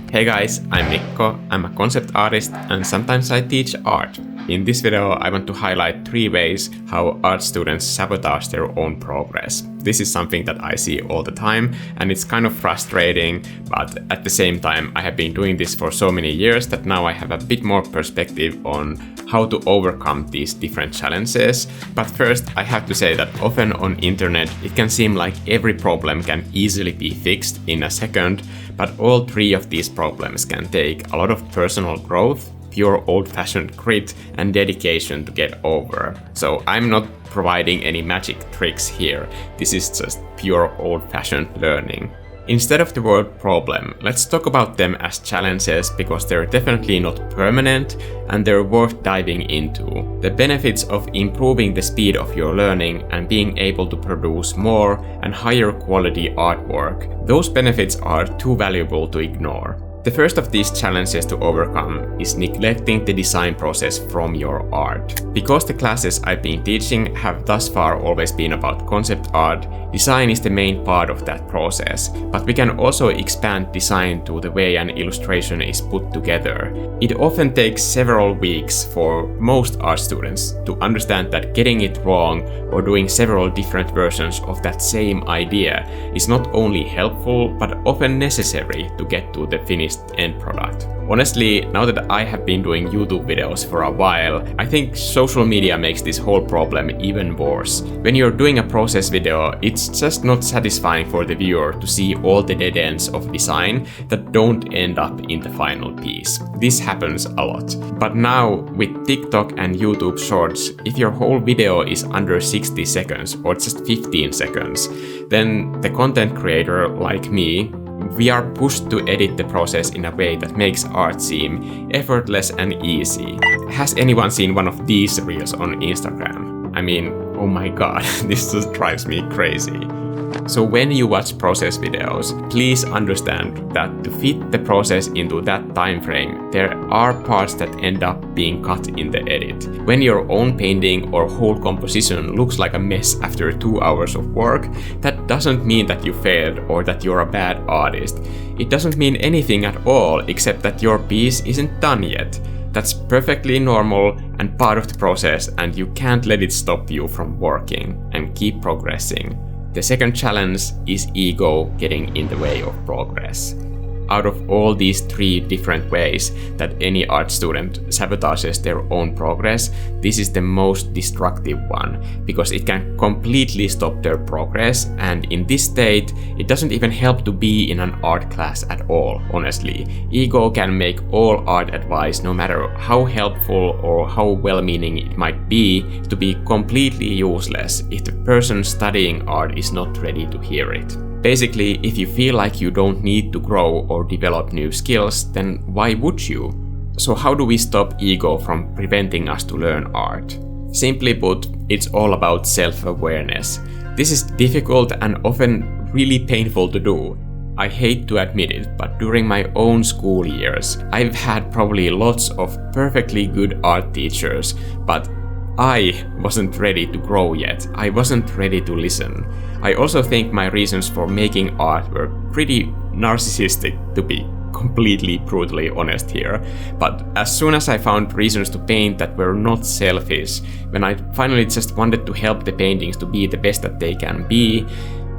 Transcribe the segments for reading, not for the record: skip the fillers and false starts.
Hey guys, I'm Mikko, I'm a concept artist and sometimes I teach art. In this video I want to highlight 3 ways how art students sabotage their own progress. This is something that I see all the time and it's kind of frustrating, but at the same time I have been doing this for so many years that now I have a bit more perspective on how to overcome these different challenges. But first I have to say that often on internet it can seem like every problem can easily be fixed in a second, but all 3 of these problems can take a lot of personal growth, pure old-fashioned grit and dedication to get over. So I'm not providing any magic tricks here, this is just pure old-fashioned learning. Instead of the word problem, let's talk about them as challenges because they're definitely not permanent and they're worth diving into. The benefits of improving the speed of your learning and being able to produce more and higher quality artwork, those benefits are too valuable to ignore. The first of these challenges to overcome is neglecting the design process from your art. Because the classes I've been teaching have thus far always been about concept art, design is the main part of that process, but we can also expand design to the way an illustration is put together. It often takes several weeks for most art students to understand that getting it wrong or doing several different versions of that same idea is not only helpful but often necessary to get to the finished end product. Honestly, now that I have been doing YouTube videos for a while, I think social media makes this whole problem even worse. When you're doing a process video, it's just not satisfying for the viewer to see all the dead ends of design that don't end up in the final piece. This happens a lot. But now, with TikTok and YouTube Shorts, if your whole video is under 60 seconds or just 15 seconds, then the content creator like me, we are pushed to edit the process in a way that makes art seem effortless and easy. Has anyone seen one of these reels on Instagram? I mean, oh my god, this just drives me crazy. So when you watch process videos, please understand that to fit the process into that time frame, there are parts that end up being cut in the edit. When your own painting or whole composition looks like a mess after 2 hours of work, that doesn't mean that you failed or that you're a bad artist. It doesn't mean anything at all except that your piece isn't done yet. That's perfectly normal and part of the process, and you can't let it stop you from working and keep progressing. The second challenge is ego getting in the way of progress. Out of all these 3 different ways that any art student sabotages their own progress, this is the most destructive one because it can completely stop their progress, and in this state, it doesn't even help to be in an art class at all, honestly. Ego can make all art advice, no matter how helpful or how well-meaning it might be, to be completely useless if the person studying art is not ready to hear it. Basically, if you feel like you don't need to grow or develop new skills, then why would you? So how do we stop ego from preventing us to learn art? Simply put, it's all about self-awareness. This is difficult and often really painful to do. I hate to admit it, but during my own school years, I've had probably lots of perfectly good art teachers, but I wasn't ready to grow yet. I wasn't ready to listen. I also think my reasons for making art were pretty narcissistic, to be completely brutally honest here. But as soon as I found reasons to paint that were not selfish, when I finally just wanted to help the paintings to be the best that they can be,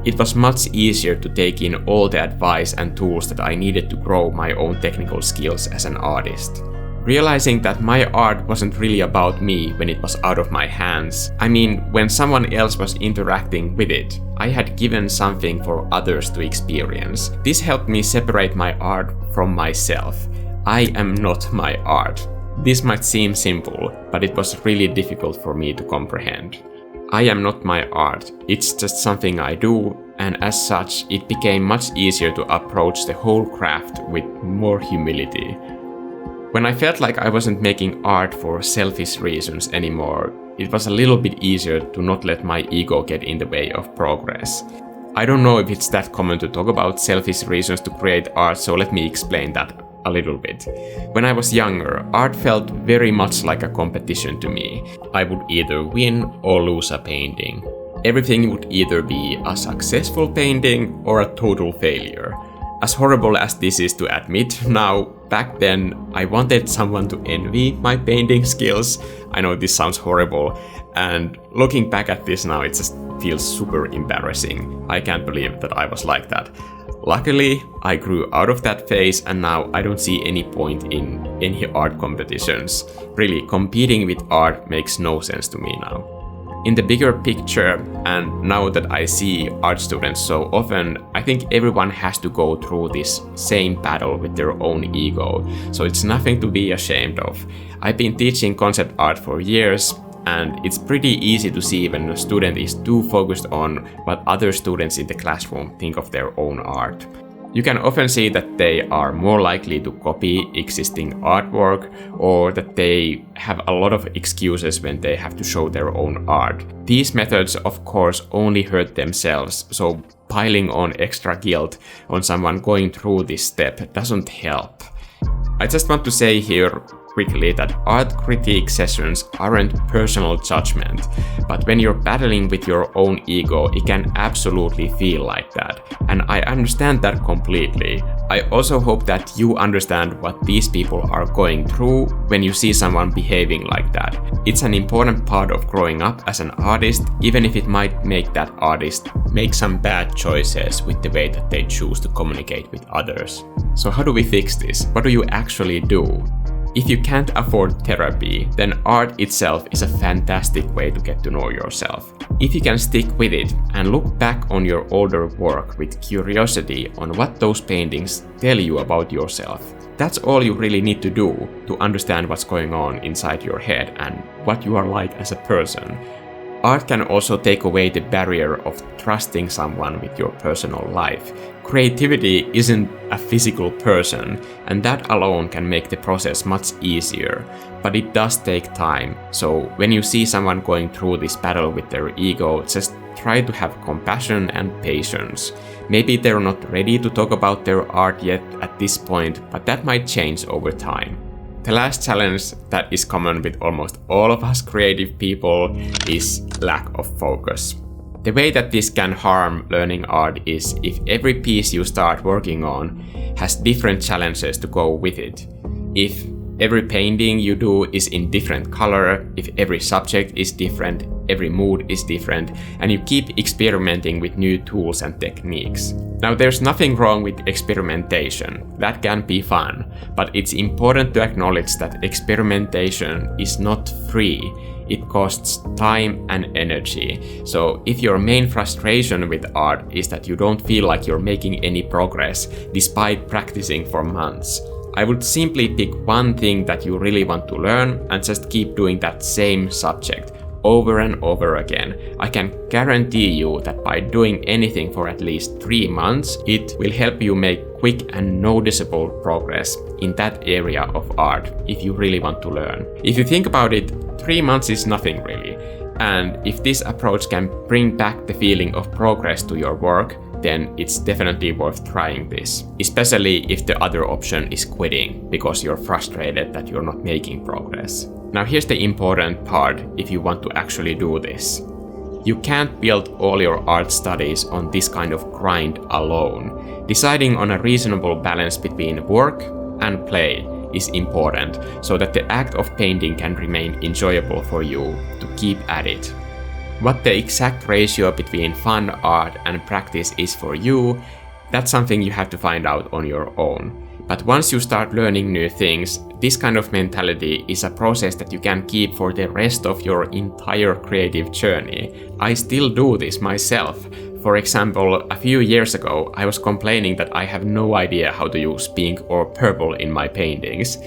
it was much easier to take in all the advice and tools that I needed to grow my own technical skills as an artist. Realizing that my art wasn't really about me when it was out of my hands. I mean, when someone else was interacting with it, I had given something for others to experience. This helped me separate my art from myself. I am not my art. This might seem simple, but it was really difficult for me to comprehend. I am not my art, it's just something I do, and as such, it became much easier to approach the whole craft with more humility. When I felt like I wasn't making art for selfish reasons anymore, it was a little bit easier to not let my ego get in the way of progress. I don't know if it's that common to talk about selfish reasons to create art, so let me explain that a little bit. When I was younger, art felt very much like a competition to me. I would either win or lose a painting. Everything would either be a successful painting or a total failure. As horrible as this is to admit now, back then I wanted someone to envy my painting skills. I know this sounds horrible, and looking back at this now, it just feels super embarrassing. I can't believe that I was like that. Luckily, I grew out of that phase, and now I don't see any point in any art competitions. Really, competing with art makes no sense to me now. In the bigger picture, and now that I see art students so often, I think everyone has to go through this same battle with their own ego, so it's nothing to be ashamed of. I've been teaching concept art for years, and it's pretty easy to see when a student is too focused on what other students in the classroom think of their own art. You can often see that they are more likely to copy existing artwork, or that they have a lot of excuses when they have to show their own art. These methods, of course, only hurt themselves, so piling on extra guilt on someone going through this step doesn't help. I just want to say here quickly that art critique sessions aren't personal judgment, but when you're battling with your own ego, it can absolutely feel like that, and I understand that completely. I also hope that you understand what these people are going through when you see someone behaving like that. It's an important part of growing up as an artist, even if it might make that artist make some bad choices with the way that they choose to communicate with others. So how do we fix this? What do you actually do? If you can't afford therapy, then art itself is a fantastic way to get to know yourself. If you can stick with it and look back on your older work with curiosity on what those paintings tell you about yourself, that's all you really need to do to understand what's going on inside your head and what you are like as a person. Art can also take away the barrier of trusting someone with your personal life. Creativity isn't a physical person, and that alone can make the process much easier, but it does take time. So when you see someone going through this battle with their ego, just try to have compassion and patience. Maybe they're not ready to talk about their art yet at this point, but that might change over time. The last challenge that is common with almost all of us creative people is lack of focus. The way that this can harm learning art is if every piece you start working on has different challenges to go with it. If every painting you do is in different color, if every subject is different, every mood is different, and you keep experimenting with new tools and techniques. Now, there's nothing wrong with experimentation. That can be fun, but it's important to acknowledge that experimentation is not free. It costs time and energy. So if your main frustration with art is that you don't feel like you're making any progress despite practicing for months, I would simply pick one thing that you really want to learn and just keep doing that same subject over and over again. I can guarantee you that by doing anything for at least 3 months, it will help you make quick and noticeable progress in that area of art if you really want to learn. If you think about it, 3 months is nothing really. And if this approach can bring back the feeling of progress to your work, then it's definitely worth trying this, especially if the other option is quitting because you're frustrated that you're not making progress. Now here's the important part if you want to actually do this. You can't build all your art studies on this kind of grind alone. Deciding on a reasonable balance between work and play is important so that the act of painting can remain enjoyable for you to keep at it. What the exact ratio between fun art and practice is for you, that's something you have to find out on your own. But once you start learning new things, this kind of mentality is a process that you can keep for the rest of your entire creative journey. I still do this myself. For example, a few years ago, I was complaining that I have no idea how to use pink or purple in my paintings.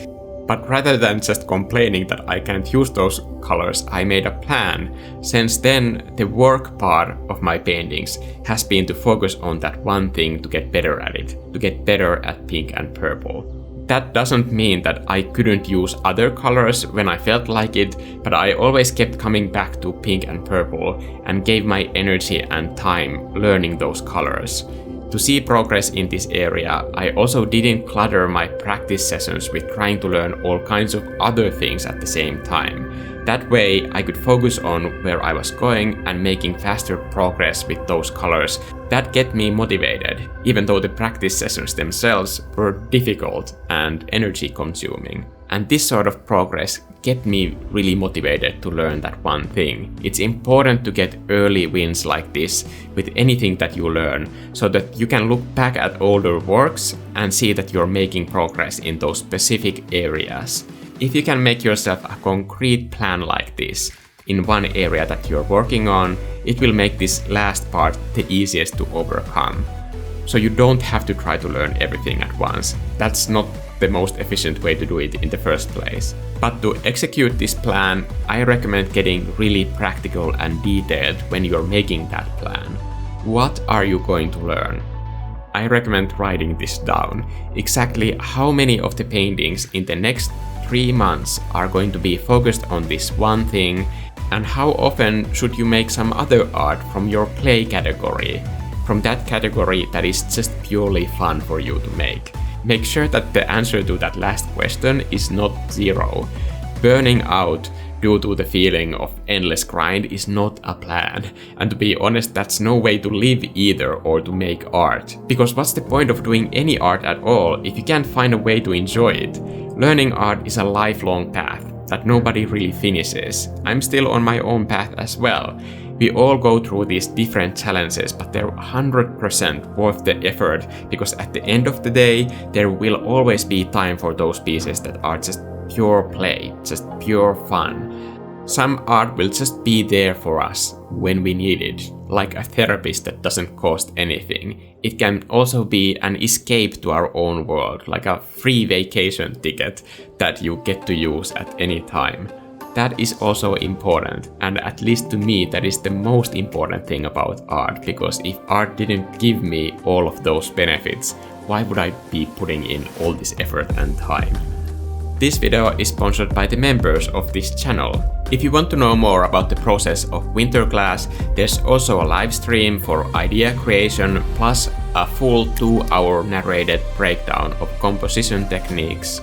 But rather than just complaining that I can't use those colors, I made a plan. Since then, the work part of my paintings has been to focus on that one thing to get better at it, to get better at pink and purple. That doesn't mean that I couldn't use other colors when I felt like it, but I always kept coming back to pink and purple and gave my energy and time learning those colors. To see progress in this area, I also didn't clutter my practice sessions with trying to learn all kinds of other things at the same time. That way I could focus on where I was going and making faster progress with those colors. That get me motivated, even though the practice sessions themselves were difficult and energy consuming. And this sort of progress kept me really motivated to learn that one thing. It's important to get early wins like this with anything that you learn, so that you can look back at older works and see that you're making progress in those specific areas. If you can make yourself a concrete plan like this in one area that you're working on, it will make this last part the easiest to overcome. So you don't have to try to learn everything at once. That's not the most efficient way to do it in the first place. But to execute this plan, I recommend getting really practical and detailed when you're making that plan. What are you going to learn? I recommend writing this down. Exactly how many of the paintings in the next 3 months are going to be focused on this one thing, and how often should you make some other art from your play category, from that category that is just purely fun for you to make. Make sure that the answer to that last question is not 0. Burning out due to the feeling of endless grind is not a plan. And to be honest, that's no way to live either or to make art. Because what's the point of doing any art at all if you can't find a way to enjoy it? Learning art is a lifelong path that nobody really finishes. I'm still on my own path as well. We all go through these different challenges, but they're 100% worth the effort, because at the end of the day, there will always be time for those pieces that are just pure play, just pure fun. Some art will just be there for us when we need it, like a therapist that doesn't cost anything. It can also be an escape to our own world, like a free vacation ticket that you get to use at any time. That is also important, and at least to me that is the most important thing about art, because if art didn't give me all of those benefits, why would I be putting in all this effort and time? This video is sponsored by the members of this channel. If you want to know more about the process of winter class, there's also a live stream for idea creation, plus a full 2-hour narrated breakdown of composition techniques.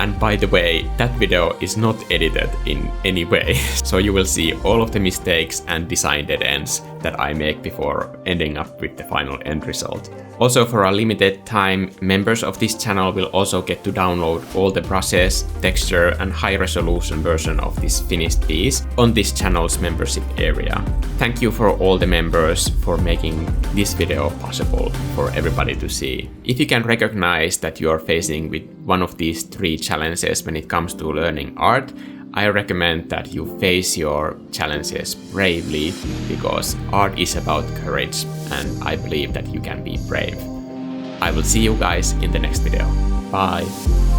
And by the way, that video is not edited in any way, so you will see all of the mistakes and design dead ends that I make before ending up with the final end result. Also, for a limited time, members of this channel will also get to download all the brushes, texture and high resolution version of this finished piece on this channel's membership area. Thank you for all the members for making this video possible for everybody to see. If you can recognize that you are facing with one of these 3 challenges when it comes to learning art, I recommend that you face your challenges bravely, because art is about courage, and I believe that you can be brave. I will see you guys in the next video. Bye!